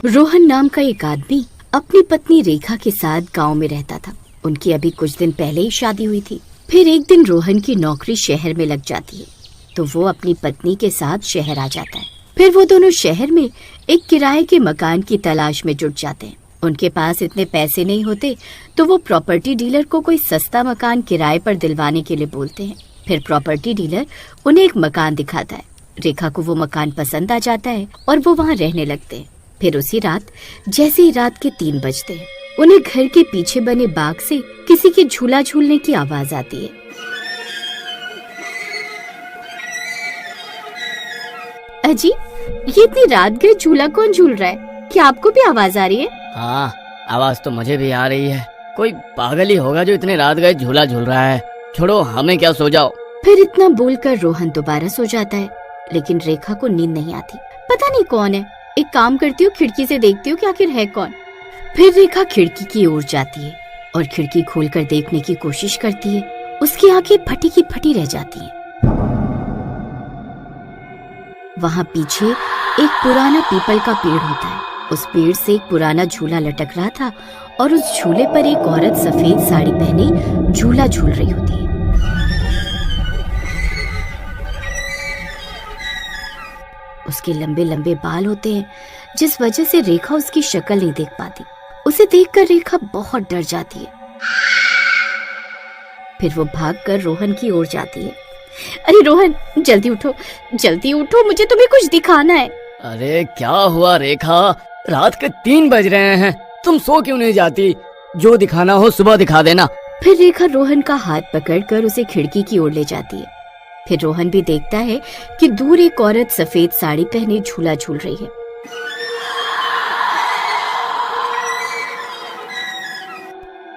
रोहन नाम का एक आदमी अपनी पत्नी रेखा के साथ गांव में रहता था। उनकी अभी कुछ दिन पहले ही शादी हुई थी। फिर एक दिन रोहन की नौकरी शहर में लग जाती है, तो वो अपनी पत्नी के साथ शहर आ जाता है। फिर वो दोनों शहर में एक किराए के मकान की तलाश में जुट जाते हैं। उनके पास इतने पैसे नहीं होते, तो वो प्रॉपर्टी डीलर को कोई सस्ता मकान किराए पर दिलवाने के लिए बोलते हैं। फिर प्रॉपर्टी डीलर उन्हें एक मकान दिखाता है। रेखा को वो मकान पसंद आ जाता है और वो वहाँ रहने लगते हैं। फिर उसी रात जैसे ही रात के 3 बजते हैं, उन्हें घर के पीछे बने बाग से किसी के झूला झूलने की आवाज आती है। अजी, ये इतनी रात गए झूला कौन झूल रहा है? क्या आपको भी आवाज आ रही है? हाँ, आवाज तो मुझे भी आ रही है। कोई पागल ही होगा जो इतने रात गए झूला झूल रहा है। छोड़ो, हमें क्या, सो जाओ। फिर इतना बोलकर रोहन दोबारा सो जाता है, लेकिन रेखा को नींद नहीं आती। पता नहीं कौन है। एक काम करती हूँ, खिड़की से देखती हूँ कि आखिर है कौन। फिर रेखा खिड़की की ओर जाती है और खिड़की खोलकर देखने की कोशिश करती है। उसकी आंखें फटी की फटी रह जाती हैं। वहाँ पीछे एक पुराना पीपल का पेड़ होता है। उस पेड़ से एक पुराना झूला लटक रहा था और उस झूले पर एक औरत सफेद साड़ी पहने झूला झूल रही होती है। उसके लंबे लंबे बाल होते हैं, जिस वजह से रेखा उसकी शक्ल नहीं देख पाती। उसे देखकर रेखा बहुत डर जाती है। फिर वो भागकर रोहन की ओर जाती है। अरे रोहन, जल्दी उठो, जल्दी उठो, मुझे तुम्हें कुछ दिखाना है। अरे क्या हुआ रेखा? रात के 3 बज रहे हैं, तुम सो क्यों नहीं जाती? जो दिखाना हो सुबह दिखा देना। फिर रेखा रोहन का हाथ पकड़कर उसे खिड़की की ओर ले जाती है। फिर रोहन भी देखता है कि दूर एक औरत सफेद साड़ी पहने झूला झूल रही है।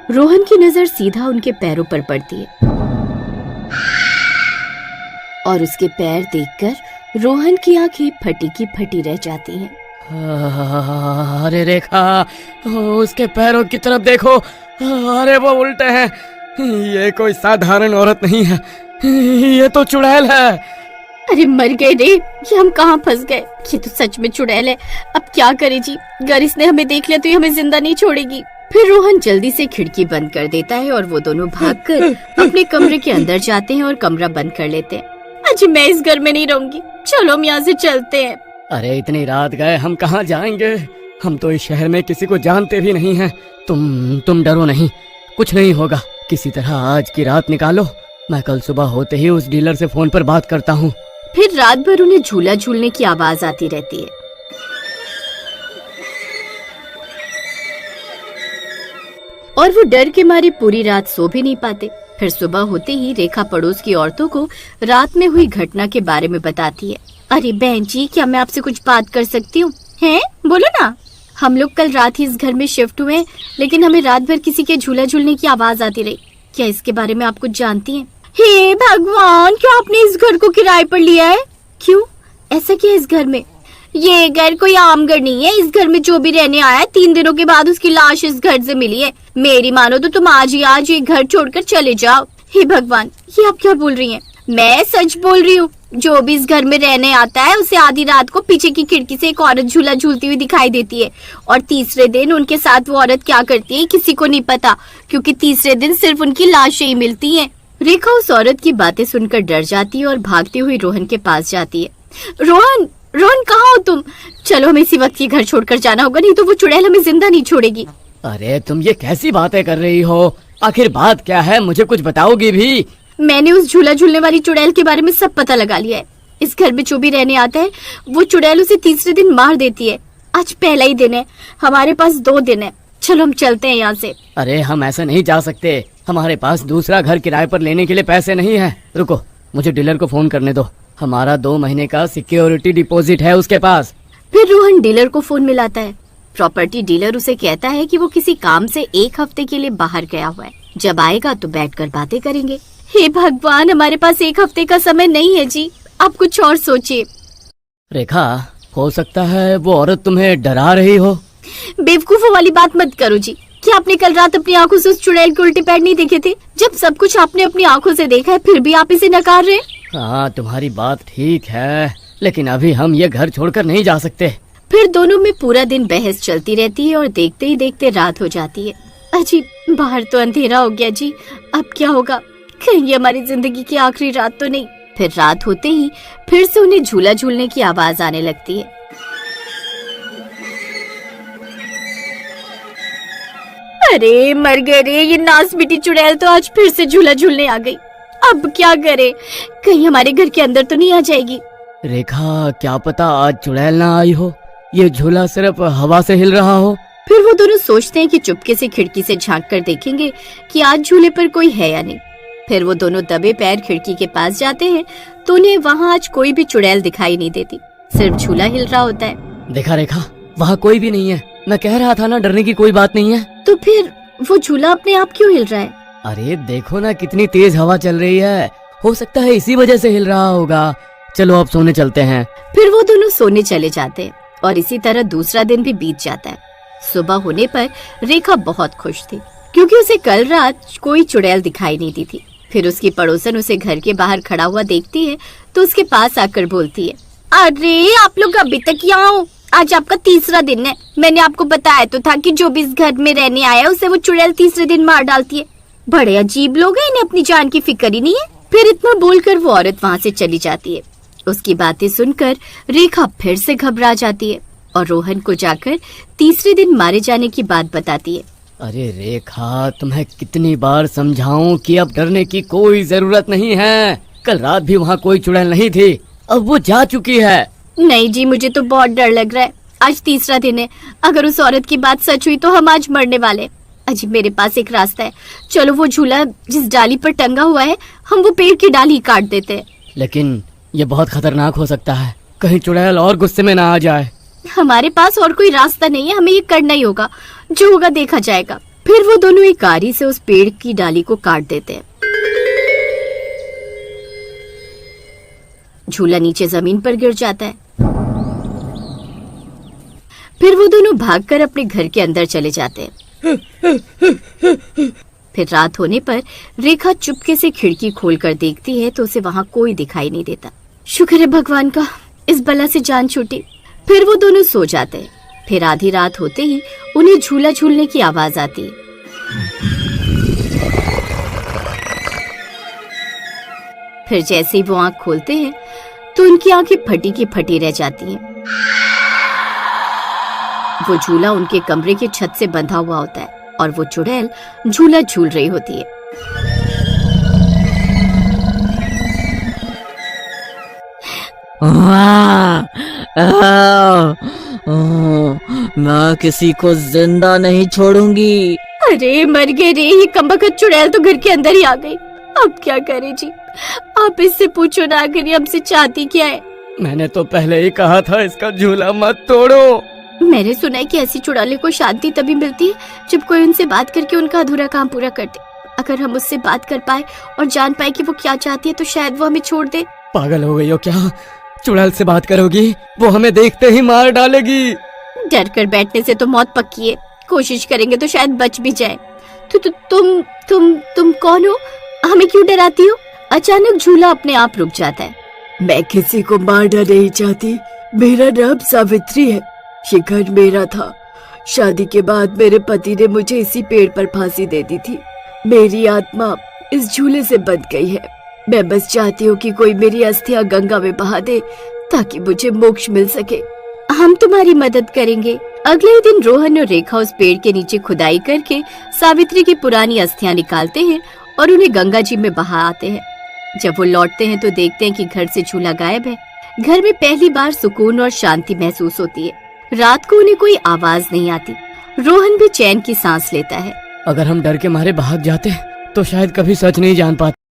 रोहन की नजर सीधा उनके पैरों पर पड़ती है और उसके पैर देखकर रोहन की आंखें फटी की फटी रह जाती हैं। अरे रेखा, उसके पैरों की तरफ देखो। अरे वो उल्टे हैं। ये कोई साधारण औरत नहीं है, ये तो चुड़ैल है। अरे मर गए रे, ये हम कहाँ फंस गए। ये तो सच में चुड़ैल है। अब क्या करे जी, अगर इसने हमें देख लिया तो ये हमें जिंदा नहीं छोड़ेगी। फिर रोहन जल्दी से खिड़की बंद कर देता है और वो दोनों भागकर अपने कमरे के अंदर जाते हैं और कमरा बंद कर लेते हैं। अजी, मैं इस घर में नहीं रहूंगी, चलो हम यहाँ से चलते हैं। अरे इतनी रात गए, हम कहाँ जाएंगे? हम तो इस शहर में किसी को जानते भी नहीं हैं। तुम डरो नहीं, कुछ नहीं होगा। किसी तरह आज की रात निकालो। मैं कल सुबह होते ही उस डीलर से फोन पर बात करता हूँ। फिर रात भर उन्हें झूला झूलने की आवाज आती रहती है। और वो डर के मारे पूरी रात सो भी नहीं पाते। फिर सुबह होते ही रेखा पड़ोस की औरतों को रात में हुई घटना के बारे में बताती है। अरे बहन जी, क्या मैं आपसे कुछ बात कर सकती हूँ? हैं, बोलो ना। हम लोग कल रात ही इस घर में शिफ्ट हुए, लेकिन हमें रात भर किसी के झूला झूलने की आवाज आती रही। क्या इसके बारे में आप कुछ जानती हैं? हे भगवान, क्यों आपने इस घर को किराए पर लिया है? क्यों, ऐसा क्या है इस घर में? ये घर कोई आम घर नहीं है। इस घर में जो भी रहने आया है, 3 दिनों के बाद उसकी लाश इस घर से मिली है। मेरी मानो तो तुम आज ही आज ये घर छोड़कर चले जाओ। हे भगवान, ये आप क्या बोल रही हैं? मैं सच बोल रही हूँ। जो भी इस घर में रहने आता है, उसे आधी रात को पीछे की खिड़की से एक औरत झूला झूलती हुई दिखाई देती है। और तीसरे दिन उनके साथ वो औरत क्या करती है किसी को नहीं पता, क्योंकि तीसरे दिन सिर्फ उनकी लाशें ही मिलती हैं। रेखा उस औरत की बातें सुनकर डर जाती है और भागती हुई रोहन के पास जाती है। रोहन, रोहन, कहाँ हो तुम? चलो, हमें इसी वक्त ये घर छोड़कर जाना होगा, नहीं तो वो चुड़ैल हमें जिंदा नहीं छोड़ेगी। अरे तुम ये कैसी बातें कर रही हो? आखिर बात क्या है, मुझे कुछ बताओगी भी? मैंने उस झूला झूलने वाली चुड़ैल के बारे में सब पता लगा लिया है। इस घर में जो भी रहने आता है, वो चुड़ैल उसे तीसरे दिन मार देती है। आज पहला ही दिन है, हमारे पास 2 दिन है। चलो हम चलते हैं यहाँ से। अरे हम ऐसा नहीं जा सकते, हमारे पास दूसरा घर किराए पर लेने के लिए पैसे नहीं है। रुको, मुझे डीलर को फोन करने दो। हमारा 2 महीने का सिक्योरिटी डिपॉजिट है उसके पास। फिर रोहन डीलर को फोन मिलाता है। प्रॉपर्टी डीलर उसे कहता है कि वो किसी काम से 1 हफ्ते के लिए बाहर गया हुआ है। जब आएगा तो बैठकर बातें करेंगे। हे भगवान, हमारे पास 1 हफ्ते का समय नहीं है जी, आप कुछ और सोचिए। रेखा, हो सकता है वो औरत तुम्हें डरा रही हो। बेवकूफों वाली बात मत करो जी। क्या आपने कल रात अपनी आंखों से उस चुड़ैल के उल्टे पैर नहीं देखे थे? जब सब कुछ आपने अपनी आंखों से देखा है, फिर भी आप इसे नकार रहे हैं। हाँ, तुम्हारी बात ठीक है, लेकिन अभी हम ये घर छोड़कर नहीं जा सकते। फिर दोनों में पूरा दिन बहस चलती रहती है और देखते ही देखते रात हो जाती है। अजी बाहर तो अंधेरा हो गया जी, अब क्या होगा? कहीं ये हमारी जिंदगी की आखिरी रात तो नहीं। फिर रात होते ही फिर से उन्हें झूला झूलने की आवाज आने लगती है। अरे मर गए रे, ये नास बेटी चुड़ैल तो आज फिर से झूला झूलने आ गई। अब क्या करे? कहीं हमारे घर के अंदर तो नहीं आ जाएगी? रेखा, क्या पता आज चुड़ैल ना आई हो, ये झूला सिर्फ हवा से हिल रहा हो। फिर वो दोनों सोचते हैं कि चुपके से खिड़की से झांक कर देखेंगे कि आज झूले पर कोई है या नहीं। फिर वो दोनों दबे पैर खिड़की के पास जाते हैं तो उन्हें वहाँ आज कोई भी चुड़ैल दिखाई नहीं देती, सिर्फ झूला हिल रहा होता है। देखा रेखा, वहाँ कोई भी नहीं है। मैं कह रहा था ना, डरने की कोई बात नहीं है। तो फिर वो झूला अपने आप क्यों हिल रहा है? अरे देखो ना, कितनी तेज हवा चल रही है, हो सकता है इसी वजह से हिल रहा होगा। चलो अब सोने चलते हैं। फिर वो दोनों सोने चले जाते हैं और इसी तरह दूसरा दिन भी बीत जाता है। सुबह होने पर रेखा बहुत खुश थी क्योंकि उसे कल रात कोई चुड़ैल दिखाई नहीं दी थी। फिर उसकी पड़ोसन उसे घर के बाहर खड़ा हुआ देखती है तो उसके पास आकर बोलती है, अरे आप लोग अभी तक यहाँ हो? आज आपका तीसरा दिन है। मैंने आपको बताया तो था कि जो भी इस घर में रहने आया उसे वो चुड़ैल तीसरे दिन मार डालती है। बड़े अजीब लोग हैं, इन्हें अपनी जान की फिक्र ही नहीं है। फिर इतना बोलकर वो औरत वहाँ से चली जाती है। उसकी बातें सुनकर रेखा फिर से घबरा जाती है और रोहन को जाकर तीसरे दिन मारे जाने की बात बताती है। अरे रेखा, तुम्हें कितनी बार समझाऊं कि अब डरने की कोई जरूरत नहीं है। कल रात भी वहाँ कोई चुड़ैल नहीं थी, अब वो जा चुकी है। नहीं जी, मुझे तो बहुत डर लग रहा है। आज तीसरा दिन है, अगर उस औरत की बात सच हुई तो हम आज मरने वाले। अजी मेरे पास एक रास्ता है, चलो वो झूला जिस डाली पर टंगा हुआ है हम वो पेड़ की डाली काट देते हैं। लेकिन ये बहुत खतरनाक हो सकता है, कहीं चुड़ैल और गुस्से में ना आ जाए। हमारे पास और कोई रास्ता नहीं है, हमें ये करना ही होगा, जो होगा देखा जाएगा। फिर वो दोनों एक आरी से उस पेड़ की डाली को काट देते हैं। झूला नीचे जमीन पर गिर जाता है। फिर वो दोनों भागकर अपने घर के अंदर चले जाते हैं। फिर रात होने पर रेखा चुपके से खिड़की खोलकर देखती है तो उसे वहाँ कोई दिखाई नहीं देता। शुक्र है भगवान का, इस बला से जान छूटी। फिर वो दोनों सो जाते हैं। फिर आधी रात होते ही उन्हें झूला झूलने की आवाज आती है। फिर जैसे ही वो आंख खोलते हैं तो उनकी आंखें फटी की फटी रह जाती हैं। वो झूला उनके कमरे की छत से बंधा हुआ होता है और वो चुड़ैल झूला झूल रही होती है। मैं किसी को जिंदा नहीं छोड़ूंगी। अरे मर गए रे, ये कमबख्त चुड़ैल तो घर के अंदर ही आ गई। अब क्या करे जी? आप इससे पूछो ना, आखिर ये हमसे चाहती क्या है? मैंने तो पहले ही कहा था इसका झूला मत तोड़ो। मैंने सुना है कि ऐसी चुड़ैलों को शांति तभी मिलती है जब कोई उनसे बात करके उनका अधूरा काम पूरा कर दे। अगर हम उससे बात कर पाए और जान पाए कि वो क्या चाहती है तो शायद वो हमें छोड़ दे। पागल हो गई हो क्या? चुड़ैल से बात करोगी? वो हमें देखते ही मार डालेगी। डर कर बैठने से तो मौत पक्की है, कोशिश करेंगे तो शायद बच भी जाए। तुम कौन हो? हमें क्यों डराती हो? अचानक झूला अपने आप रुक जाता है। मैं किसी को मारना नहीं चाहती, मेरा नाम सावित्री है। ये घर मेरा था। शादी के बाद मेरे पति ने मुझे इसी पेड़ पर फांसी दे दी थी। मेरी आत्मा इस झूले से बंध गई है। मैं बस चाहती हूँ कि कोई मेरी अस्थियां गंगा में बहा दे ताकि मुझे मोक्ष मिल सके। हम तुम्हारी मदद करेंगे। अगले ही दिन रोहन और रेखा उस पेड़ के नीचे खुदाई करके सावित्री की पुरानी अस्थियां निकालते हैं और उन्हें गंगा जी में बहा आते हैं। जब वो लौटते हैं तो देखते हैं कि घर से झूला गायब है। घर में पहली बार सुकून और शांति महसूस होती है। रात को उन्हें कोई आवाज नहीं आती। रोहन भी चैन की सांस लेता है। अगर हम डर के मारे भाग जाते तो शायद कभी सच नहीं जान पाते।